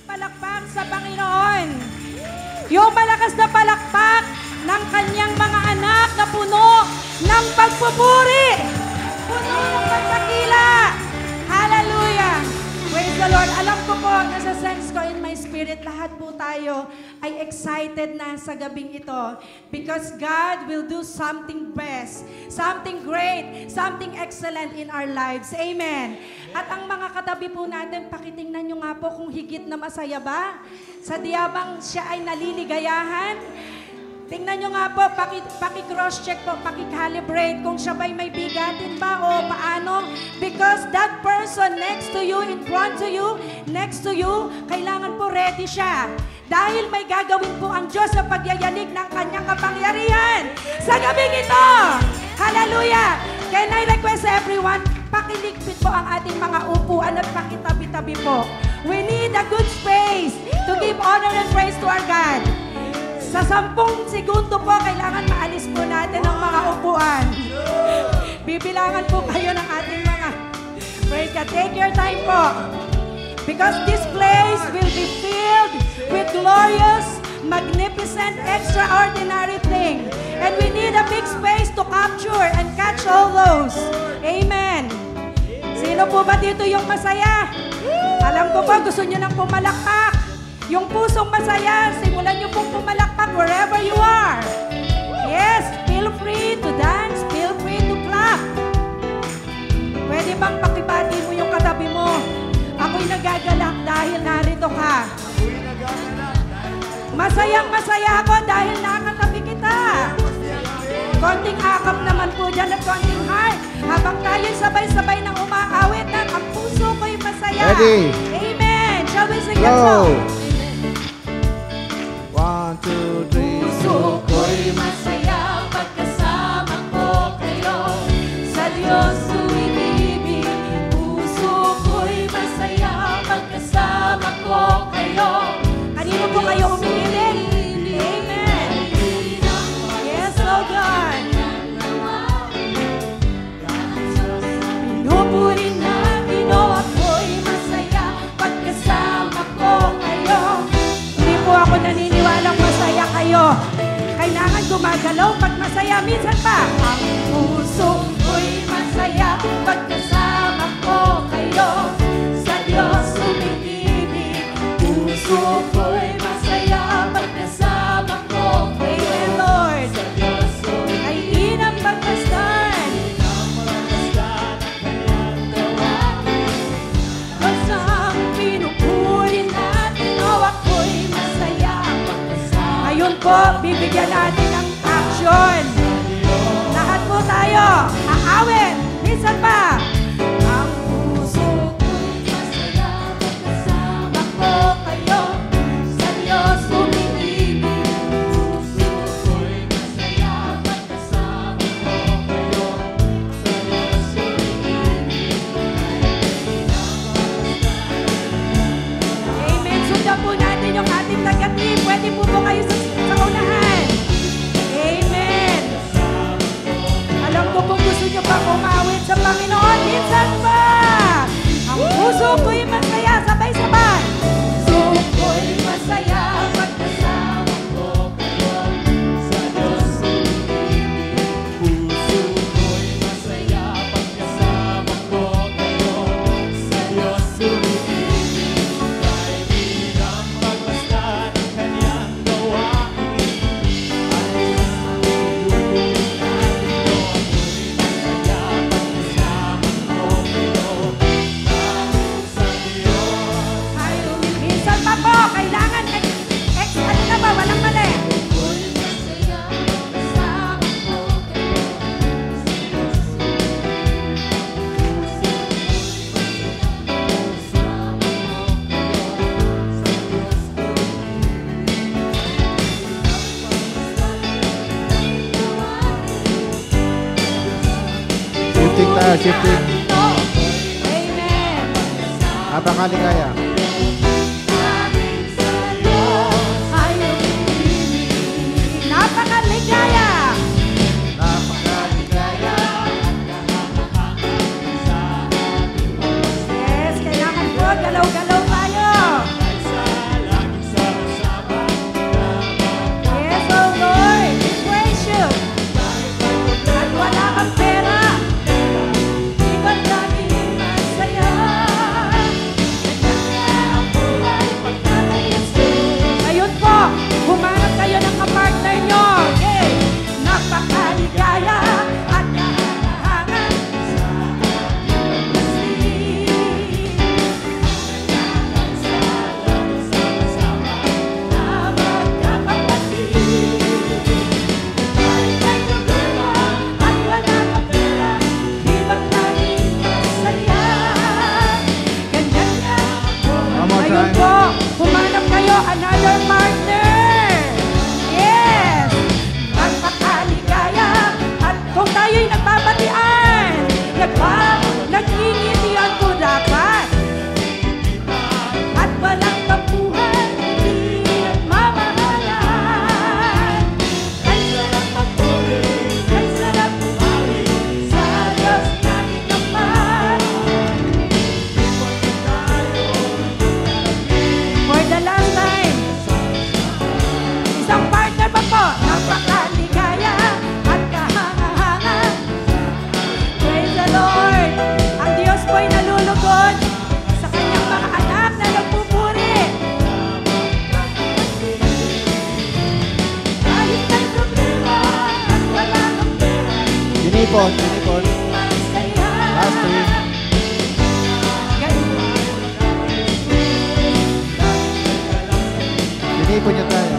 Palakpak sa Panginoon. Yung malakas na palakpak ng kanyang mga anak na puno ng pagpupuri. Puno ng pagdakila. Hallelujah. Praise the Lord. Alam ko po, nasa sense ko in my spirit, lahat po tayo ay excited na sa gabing ito because God will do something best, something great, something excellent in our lives. Amen. At ang mga katabi po natin, pakitingnan nyo nga po kung higit na masaya ba sa diyabang siya ay naliligayahan. Tingnan nyo nga po, paki-cross-check po, paki-calibrate kung siya ba'y may bigatin ba o paano. Because that person next to you, in front to you, next to you, kailangan po ready siya. Dahil may gagawin po ang Diyos sa pagyayanig ng kanyang kapangyarihan sa gabing ito. Hallelujah! Can I request everyone, pakiligpit po ang ating mga upuan at pakitabi-tabi po. We need a good space to give honor and praise to our God. Sa 10 segundo po, kailangan maalis po natin ang mga upuan. Bibilangan po kayo ng ating mga praise God. Take your time po. Because this place will be filled with glorious, magnificent, extraordinary things. And we need a big space to capture and catch all those. Amen. Sino po ba dito yung masaya? Alam ko po, gusto nyo nang pumalakpak. Yung pusong masaya, simulan nyo pong pumalakpak wherever you are. Yes, feel free to dance, feel free to clap. Pwede bang pakibati mo yung katabi mo? Ako'y nagagalak dahil narito ka. Masayang masaya ako dahil nakatabi kita. Konting akap naman po dyan at konting heart. Habang tayo sabay-sabay ng umaawit at ang puso ko'y masaya. Ready? Amen. Shall we sing that song? 1, 2, 3. Puso ko'y masaya pagkasama ko kayo. Sa Diyos umiibig. Puso ko'y masaya pagkasama ko kayo. Kanino po kayo umiibig? Amen. Yes, oh God. Pinupuri natin, oh ako'y masaya pagkasama ko kayo. Hindi po ako naniniwalang masaya kayo. Kailangan gumagalaw pag masaya. Minsan pa, ang puso ko'y masaya pagkasama ko kayo. Sa Diyos umiibig. Puso ko'y masaya pagkasama ko kayo. Lord, sa Diyos umiibig. Ay inang pagmasdan. Basta ang pinupuri natin, oh ako'y masaya. Ngayon po, bibigyan natin ng action. Lahat po tayo, aawit. Minsan pa. Ang puso ko'y masaya pagkasama ko kayo. Sa Diyos umiibig. Puso ko'y masaya pagkasama ko kayo. Sa Diyos umiibig. Amen. Sundan po natin yung ating tagatip. Pwede po kayo sa unahan. Amen. Alam ko kung gusto nyo pa umawit sa Panginoon, minsan pa. Ang puso ko'y masaya, sabay-sabay. Puso ko'y masaya, pagkasama ko kayo. Sa Diyos umiibig. Puso ko'y masaya, pagkasama ko kayo. Sa Diyos umiibig. Kahit hirap pagmasdan ang kanyang gawain. Minsan pa po, kailangan ano na ba, walang mali. Shifting tayo, shifting. Amen. Habang kaligaya. Napakaligaya. Yes, kailangan po, galaw-galaw tayo. Ngayon time. po, humanap kayo another partner. Yes! Magpakaligaya at kung tayo'y nagbabatian, nagngingitian ko dapat. At walang tampuhan, hindi nagmamahalan. Ay sarap magpuri, ay sarap bumari sa Diyos nating Ama. For the last time, isang partner pa po, napakaligaya at kahanga-hanga. Praise the Lord! Ang Diyos po'y nalulugod sa kanyang mga anak na nagpupuri. Kahit may problema at wala kang pera, Sinipon. masaya. Last three. Ganun. Sinipon niyo tayo.